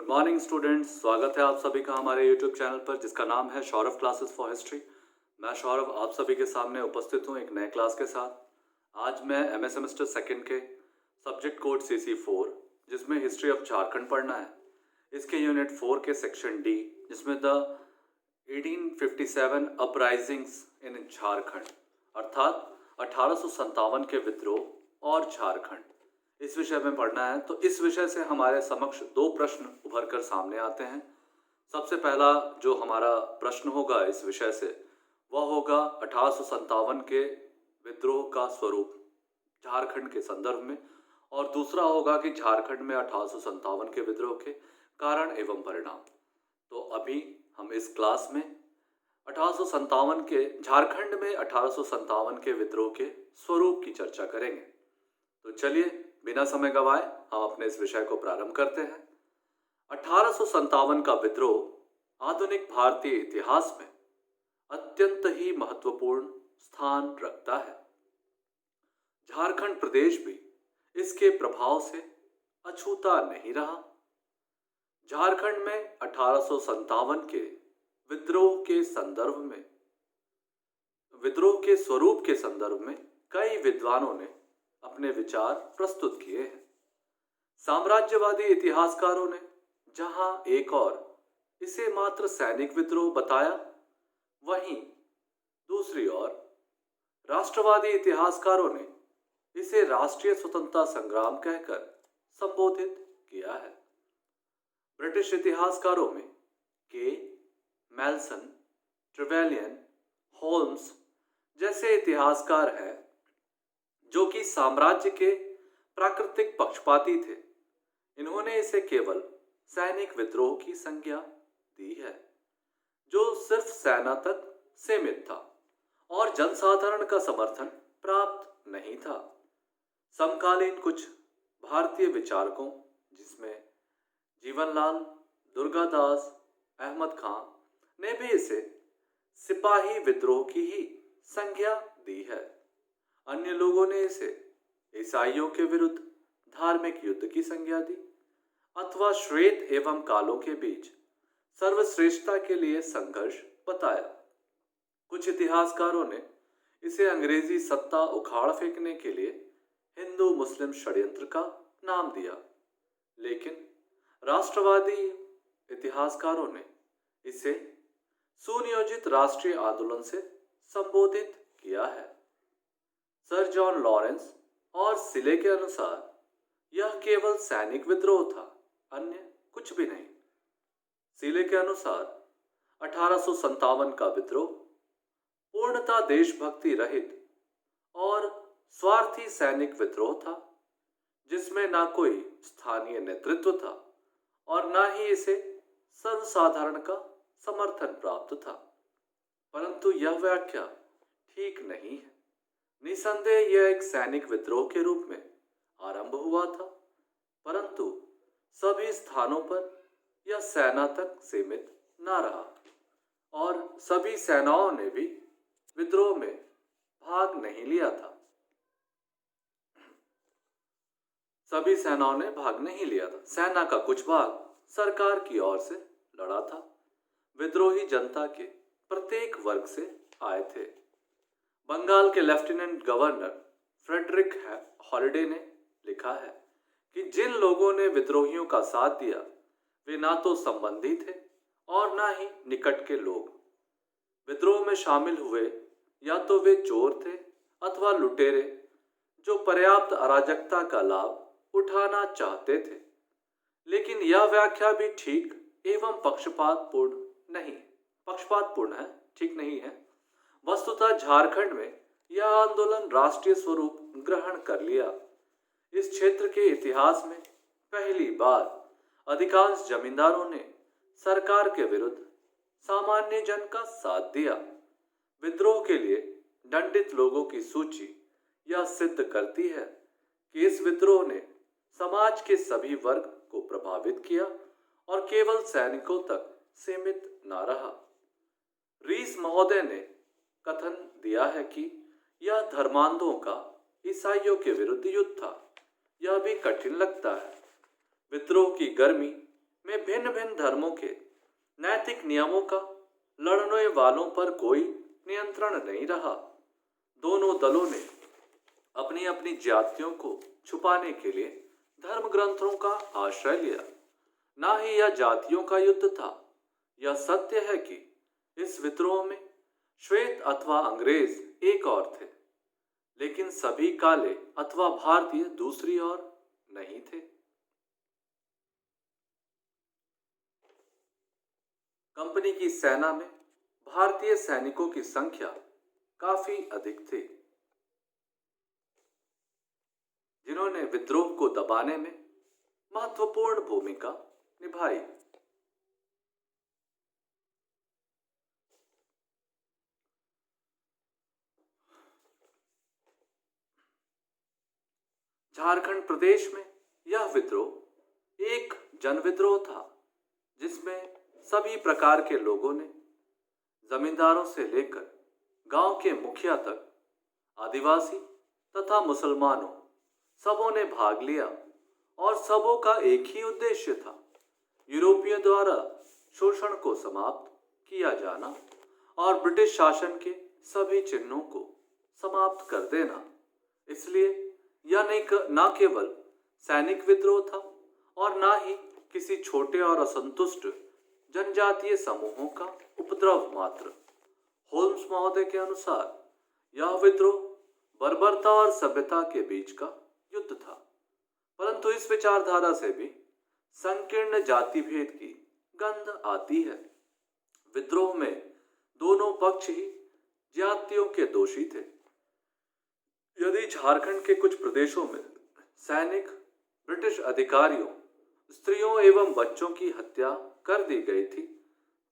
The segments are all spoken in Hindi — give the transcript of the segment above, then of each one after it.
गुड मॉर्निंग स्टूडेंट्स, स्वागत है आप सभी का हमारे यूट्यूब चैनल पर जिसका नाम है सौरभ क्लासेस फॉर हिस्ट्री। मैं सौरभ आप सभी के सामने उपस्थित हूँ एक नए क्लास के साथ। आज मैं एमए सेमेस्टर सेकंड के सब्जेक्ट कोड CC4 जिसमें हिस्ट्री ऑफ झारखंड पढ़ना है, इसके यूनिट 4 के सेक्शन डी जिसमें द 1857 अपराइजिंग्स इन झारखंड अर्थात 1857 के विद्रोह और झारखंड, इस विषय में पढ़ना है। तो इस विषय से हमारे समक्ष दो प्रश्न उभर कर सामने आते हैं। सबसे पहला जो हमारा प्रश्न होगा इस विषय से वह होगा 1857 के विद्रोह का स्वरूप झारखंड के संदर्भ में, और दूसरा होगा कि झारखंड में 1857 के विद्रोह के कारण एवं परिणाम। तो अभी हम इस क्लास में 1857 के झारखंड में 1857 के विद्रोह के स्वरूप की चर्चा करेंगे। तो चलिए बिना समय गवाए हम अपने इस विषय को प्रारंभ करते हैं। 1857 का विद्रोह आधुनिक भारतीय इतिहास में अत्यंत ही महत्वपूर्ण स्थान रखता है। झारखंड प्रदेश भी इसके प्रभाव से अछूता नहीं रहा। झारखंड में 1857 के विद्रोह के संदर्भ में, विद्रोह के स्वरूप के संदर्भ में कई विद्वानों ने अपने विचार प्रस्तुत किए हैं। साम्राज्यवादी इतिहासकारों ने जहां एक और इसे मात्र सैनिक विद्रोह बताया, वहीं दूसरी ओर राष्ट्रवादी इतिहासकारों ने इसे राष्ट्रीय स्वतंत्रता संग्राम कहकर संबोधित किया है। ब्रिटिश इतिहासकारों में के मेल्सन, ट्रेवेलियन, होल्म्स जैसे इतिहासकार हैं जो कि साम्राज्य के प्राकृतिक पक्षपाती थे। इन्होंने इसे केवल सैनिक विद्रोह की संज्ञा दी है जो सिर्फ सेना तक सीमित था और जनसाधारण का समर्थन प्राप्त नहीं था। समकालीन कुछ भारतीय विचारकों जिसमें जीवनलाल, दुर्गादास, अहमद खां ने भी इसे सिपाही विद्रोह की ही संज्ञा दी है। अन्य लोगों ने इसे ईसाइयों के विरुद्ध धार्मिक युद्ध की संज्ञा दी अथवा श्वेत एवं कालों के बीच सर्वश्रेष्ठता के लिए संघर्ष बताया। कुछ इतिहासकारों ने इसे अंग्रेजी सत्ता उखाड़ फेंकने के लिए हिंदू मुस्लिम षड्यंत्र का नाम दिया, लेकिन राष्ट्रवादी इतिहासकारों ने इसे सुनियोजित राष्ट्रीय आंदोलन से संबोधित किया है। सर जॉन लॉरेंस और सिले के अनुसार यह केवल सैनिक विद्रोह था, अन्य कुछ भी नहीं। सिले के अनुसार 1857 का विद्रोह पूर्णतः देशभक्ति रहित और स्वार्थी सैनिक विद्रोह था जिसमें ना कोई स्थानीय नेतृत्व था और ना ही इसे सर्वसाधारण का समर्थन प्राप्त था। परंतु यह व्याख्या ठीक नहीं है। निसंदेह यह एक सैनिक विद्रोह के रूप में आरंभ हुआ था, परंतु सभी स्थानों पर यह सेना तक सीमित न रहा और सभी सेनाओं ने भी विद्रोह में भाग नहीं लिया था। सभी सेनाओं ने भाग नहीं लिया था। सेना का कुछ भाग सरकार की ओर से लड़ा था। विद्रोही जनता के प्रत्येक वर्ग से आए थे। बंगाल के लेफ्टिनेंट गवर्नर फ्रेडरिक हॉलिडे ने लिखा है कि जिन लोगों ने विद्रोहियों का साथ दिया वे ना तो संबंधी थे और ना ही निकट के लोग। विद्रोह में शामिल हुए या तो वे चोर थे अथवा लुटेरे जो पर्याप्त अराजकता का लाभ उठाना चाहते थे। लेकिन यह व्याख्या भी ठीक एवं पक्षपातपूर्ण है, ठीक नहीं है। वस्तुतः झारखंड में यह आंदोलन राष्ट्रीय स्वरूप ग्रहण कर लिया। इस क्षेत्र के इतिहास में पहली बार अधिकांश जमींदारों ने सरकार के विरुद्ध सामान्य जन का साथ दिया। विद्रोह के लिए दंडित लोगों की सूची यह सिद्ध करती है कि इस विद्रोह ने समाज के सभी वर्ग को प्रभावित किया और केवल सैनिकों तक सीमित न रहा। रीस महोदय ने कथन दिया है कि यह धर्मांधों का ईसाइयों के विरुद्ध युद्ध था। यह भी कठिन लगता है। विद्रोह की गर्मी में भिन्न भिन्न धर्मों के नैतिक नियमों का लड़ने वालों पर कोई नियंत्रण नहीं रहा। दोनों दलों ने अपनी अपनी जातियों को छुपाने के लिए धर्म ग्रंथों का आश्रय लिया। ना ही यह जातियों का युद्ध था। यह सत्य है कि इस विद्रोह में श्वेत अथवा अंग्रेज एक और थे, लेकिन सभी काले अथवा भारतीय दूसरी ओर नहीं थे। कंपनी की सेना में भारतीय सैनिकों की संख्या काफी अधिक थी, जिन्होंने विद्रोह को दबाने में महत्वपूर्ण भूमिका निभाई। झारखंड प्रदेश में यह विद्रोह एक जनविद्रोह था, जिसमें सभी प्रकार के लोगों ने, जमींदारों से लेकर गांव के मुखिया तक, आदिवासी तथा मुसलमानों, सबों ने भाग लिया और सबों का एक ही उद्देश्य था, यूरोपियों द्वारा शोषण को समाप्त किया जाना और ब्रिटिश शासन के सभी चिन्हों को समाप्त कर देना। इसलिए यह न केवल सैनिक विद्रोह था और न ही किसी छोटे और असंतुष्ट जनजातीय समूहों का उपद्रव मात्र। होल्म्स महोदय के अनुसार यह विद्रोह बर्बरता और सभ्यता के बीच का युद्ध था, परंतु इस विचारधारा से भी संकीर्ण जाति भेद की गंध आती है। विद्रोह में दोनों पक्ष ही जातियों के दोषी थे। यदि झारखंड के कुछ प्रदेशों में सैनिक, ब्रिटिश अधिकारियों, स्त्रियों एवं बच्चों की हत्या कर दी गई थी,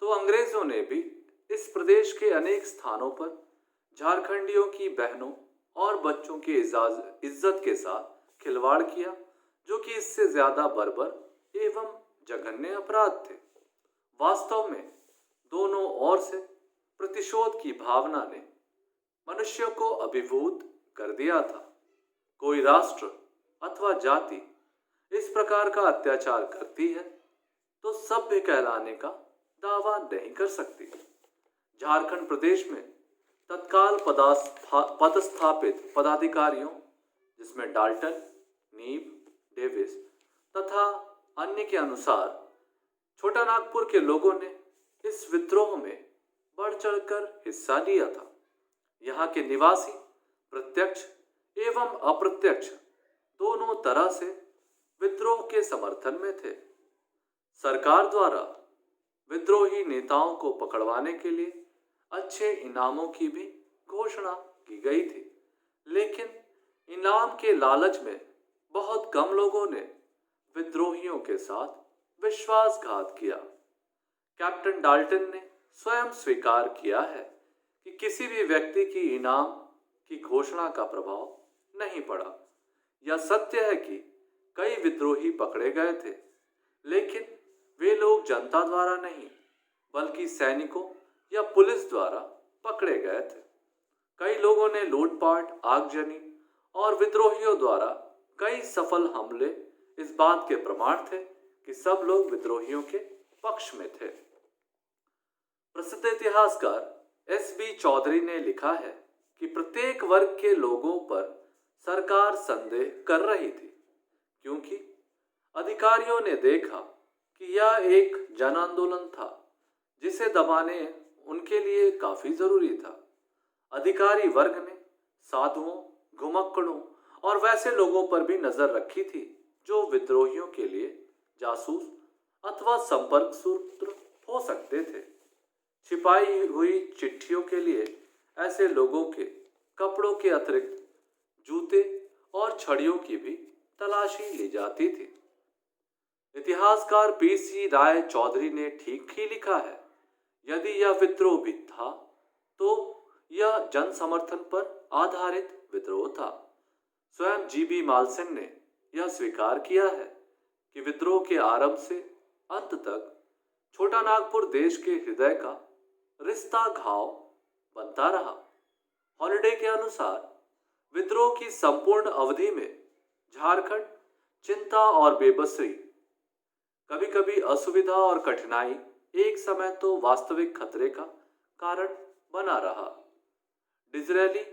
तो अंग्रेजों ने भी इस प्रदेश के अनेक स्थानों पर झारखंडियों की बहनों और बच्चों की इज्जत के साथ खिलवाड़ किया, जो कि इससे ज्यादा बर्बर एवं जघन्य अपराध थे। वास्तव में दोनों ओर से प्रतिशोध की भावना ने मनुष्य को अभिभूत कर दिया था। कोई राष्ट्र अथवा जाति इस प्रकार का अत्याचार करती है तो सभ्य कहलाने का दावा नहीं कर सकती। झारखंड प्रदेश में तत्काल पदस्थापित पदाधिकारियों, जिसमें डाल्टन, नीब, डेविस तथा अन्य के अनुसार छोटा नागपुर के लोगों ने इस विद्रोह में बढ़ चढ़कर हिस्सा लिया था। यहाँ के निवासी प्रत्यक्ष एवं अप्रत्यक्ष दोनों तरह से विद्रोह के समर्थन में थे। सरकार द्वारा विद्रोही नेताओं को पकड़वाने के लिए अच्छे इनामों की भी घोषणा की गई थी, लेकिन इनाम के लालच में बहुत कम लोगों ने विद्रोहियों के साथ विश्वासघात किया। कैप्टन डाल्टन ने स्वयं स्वीकार किया है कि किसी भी व्यक्ति की इनाम की घोषणा का प्रभाव नहीं पड़ा। यह सत्य है कि कई विद्रोही पकड़े गए थे, लेकिन वे लोग जनता द्वारा नहीं बल्कि सैनिकों या पुलिस द्वारा पकड़े गए थे। कई लोगों ने लूटपाट, आगजनी और विद्रोहियों द्वारा कई सफल हमले इस बात के प्रमाण थे कि सब लोग विद्रोहियों के पक्ष में थे। प्रसिद्ध इतिहासकार एस.बी. चौधरी ने लिखा है कि प्रत्येक वर्ग के लोगों पर सरकार संदेह कर रही थी, क्योंकि अधिकारियों ने देखा कि यह एक जन आंदोलन था जिसे दबाने उनके लिए काफी जरूरी था। अधिकारी वर्ग ने साधुओं, घुमक्कड़ों और वैसे लोगों पर भी नजर रखी थी जो विद्रोहियों के लिए जासूस अथवा संपर्क सूत्र हो सकते थे। छिपाई हुई चिट्ठियों के लिए ऐसे लोगों के कपड़ों के अतिरिक्त जूते और छड़ियों की भी तलाशी ली जाती थी। इतिहासकार पी.सी. राय चौधरी ने ठीक ही लिखा है, यदि यह विद्रोह भी था तो यह जन समर्थन पर आधारित विद्रोह था। स्वयं जी.बी. मालसेन ने यह स्वीकार किया है कि विद्रोह के आरंभ से अंत तक छोटा नागपुर देश के हृदय का रिश्ता घाव बनता रहा। हॉलिडे के अनुसार विद्रोह की संपूर्ण अवधि में झारखंड चिंता और बेबसी कभी कभी असुविधा और कठिनाई एक समय तो वास्तविक खतरे का कारण बना रहा। डिज़रायली,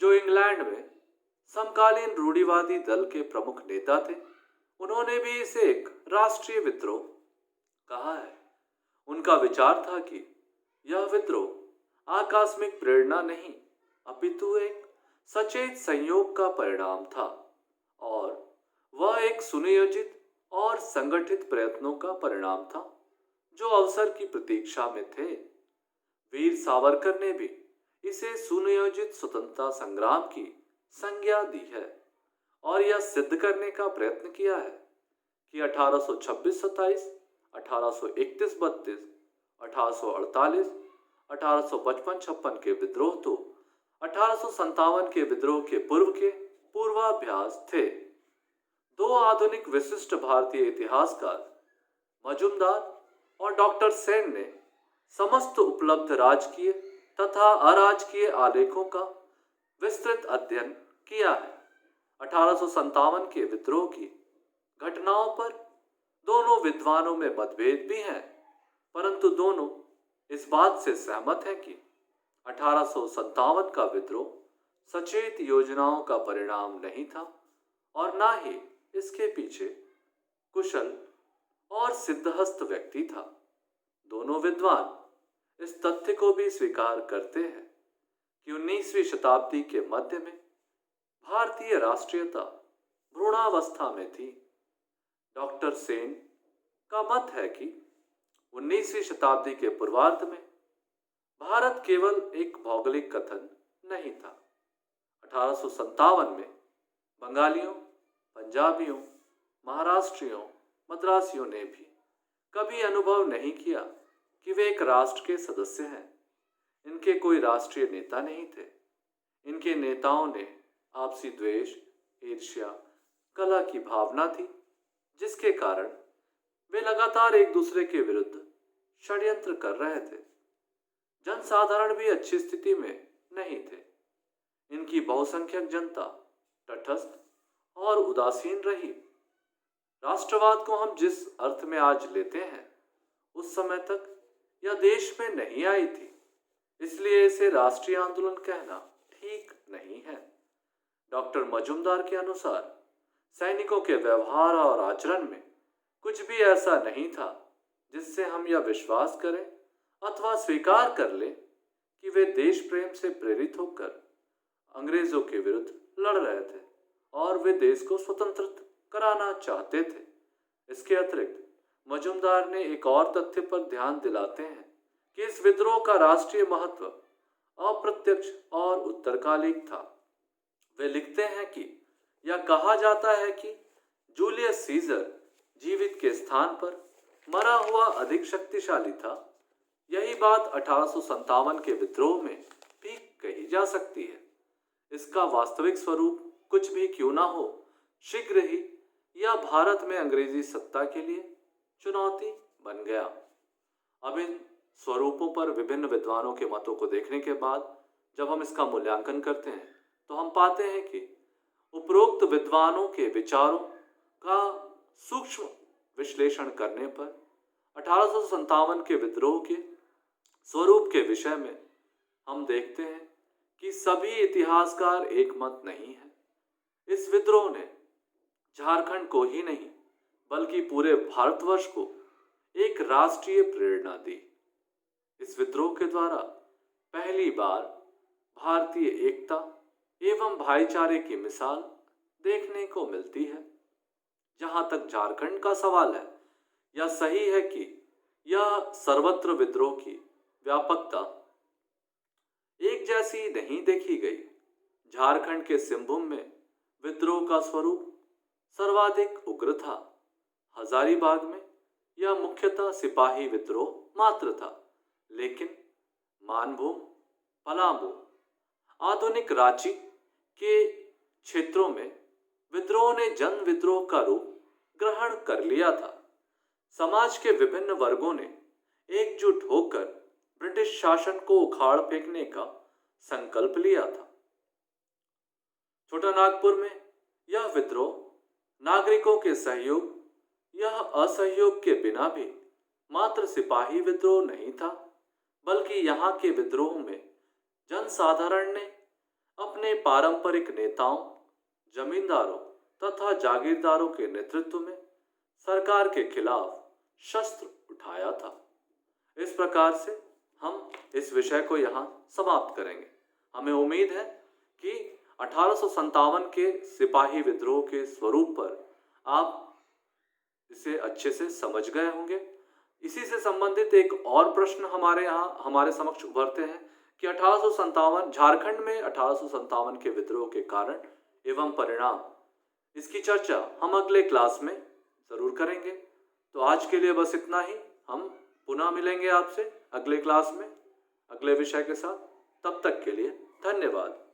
जो इंग्लैंड में समकालीन रूढ़िवादी दल के प्रमुख नेता थे, उन्होंने भी इसे एक राष्ट्रीय विद्रोह कहा है। उनका विचार था कि यह विद्रोह आकस्मिक प्रेरणा नहीं, अपितु एक सचेत संयोग का परिणाम था और वह एक सुनियोजित और संगठित प्रयत्नों का परिणाम था जो अवसर की प्रतीक्षा में थे। वीर सावरकर ने भी इसे सुनियोजित स्वतंत्रता संग्राम की संज्ञा दी है और यह सिद्ध करने का प्रयत्न किया है कि 1826-27, 1831-32, 1848, 1855-56 के विद्रोह तो 1857 के विद्रोह के पूर्व के पूर्वाभ्यास थे। दो आधुनिक विशिष्ट भारतीय इतिहासकार मजुमदार और डॉक्टर सेन ने समस्त उपलब्ध राजकीय तथा अराजकीय आलेखों का विस्तृत अध्ययन किया है। 1857 के विद्रोह की घटनाओं पर दोनों विद्वानों में मतभेद भी हैं, परंतु दोनों इस बात से सहमत हैं कि 1857 का विद्रोह सचेत योजनाओं का परिणाम नहीं था और न ही इसके पीछे कुशल और सिद्धहस्त व्यक्ति था। दोनों विद्वान इस तथ्य को भी स्वीकार करते हैं कि 19वीं शताब्दी के मध्य में भारतीय राष्ट्रीयता भ्रूणावस्था में थी। डॉक्टर सेन का मत है कि 19वीं शताब्दी के पूर्वार्ध में भारत केवल एक भौगोलिक कथन नहीं था। 1857 में बंगालियों, पंजाबियों, महाराष्ट्रियों, मद्रासियों ने भी कभी अनुभव नहीं किया कि वे एक राष्ट्र के सदस्य हैं। इनके कोई राष्ट्रीय नेता नहीं थे। इनके नेताओं ने आपसी द्वेष, ईर्ष्या, कलह की भावना थी, जिसके कारण वे लगातार एक दूसरे के विरुद्ध षड्यंत्र कर रहे थे। जनसाधारण भी अच्छी स्थिति में नहीं थे। इनकी बहुसंख्यक जनता तटस्थ और उदासीन रही। राष्ट्रवाद को हम जिस अर्थ में आज लेते हैं, उस समय तक यह देश में नहीं आई थी, इसलिए इसे राष्ट्रीय आंदोलन कहना ठीक नहीं है। डॉक्टर मजुमदार के अनुसार सैनिकों के व्यवहार और आचरण में कुछ भी ऐसा नहीं था जिससे हम यह विश्वास करें अथवा स्वीकार कर लें कि वे देश प्रेम से प्रेरित होकर अंग्रेजों के विरुद्ध लड़ रहे थे और वे देश को स्वतंत्र कराना चाहते थे। इसके अतिरिक्त मजुमदार ने एक और तथ्य पर ध्यान दिलाते हैं कि इस विद्रोह का राष्ट्रीय महत्व अप्रत्यक्ष और उत्तरकालिक था। वे लिखते हैं कि यह कहा जाता है कि जूलियस सीजर जीवित के स्थान पर मरा हुआ अधिक शक्तिशाली था। यही बात 1857 के विद्रोह में भी कही जा सकती है। इसका वास्तविक स्वरूप कुछ भी क्यों ना हो, शीघ्र ही यह भारत में अंग्रेजी सत्ता के लिए चुनौती बन गया। अब इन स्वरूपों पर विभिन्न विद्वानों के मतों को देखने के बाद जब हम इसका मूल्यांकन करते हैं तो हम पाते हैं कि उपरोक्त विद्वानों के विचारों का सूक्ष्म विश्लेषण करने पर 1857 के विद्रोह के स्वरूप के विषय में हम देखते हैं कि सभी इतिहासकार एक मत नहीं है। इस विद्रोह ने झारखंड को ही नहीं बल्कि पूरे भारतवर्ष को एक राष्ट्रीय प्रेरणा दी। इस विद्रोह के द्वारा पहली बार भारतीय एकता एवं भाईचारे की मिसाल देखने को मिलती है। जहां तक झारखंड का सवाल है, यह सही है कि यह सर्वत्र विद्रोह की व्यापकता एक जैसी नहीं देखी गई। झारखंड के सिंहभूम में विद्रोह का स्वरूप सर्वाधिक उग्र था। हजारीबाग में यह मुख्यतः सिपाही विद्रोह मात्र था, लेकिन मानभूम, पलामू, आधुनिक रांची के क्षेत्रों में विद्रोह ने जन विद्रोह का रूप ग्रहण कर लिया था। समाज के विभिन्न वर्गों ने एकजुट होकर ब्रिटिश शासन को उखाड़ फेंकने का संकल्प लिया था। छोटा नागपुर में यह विद्रोह नागरिकों के सहयोग यह असहयोग के बिना भी मात्र सिपाही विद्रोह नहीं था, बल्कि यहाँ के विद्रोह में जनसाधारण ने अपने पारंपरिक नेताओं, जमींदारों तथा जागीरदारों के नेतृत्व में सरकार के खिलाफ शस्त्र उठाया था। इस प्रकार से हम इस विषय को यहाँ समाप्त करेंगे। हमें उम्मीद है कि 1857 के सिपाही विद्रोह के स्वरूप पर आप इसे अच्छे से समझ गए होंगे। इसी से संबंधित एक और प्रश्न हमारे समक्ष उभरते हैं कि 1857 झारखंड में 1857 के विद्रोह के कारण एवं परिणाम, इसकी चर्चा हम अगले क्लास में जरूर करेंगे। तो आज के लिए बस इतना ही। हम पुनः मिलेंगे आपसे अगले क्लास में अगले विषय के साथ। तब तक के लिए धन्यवाद।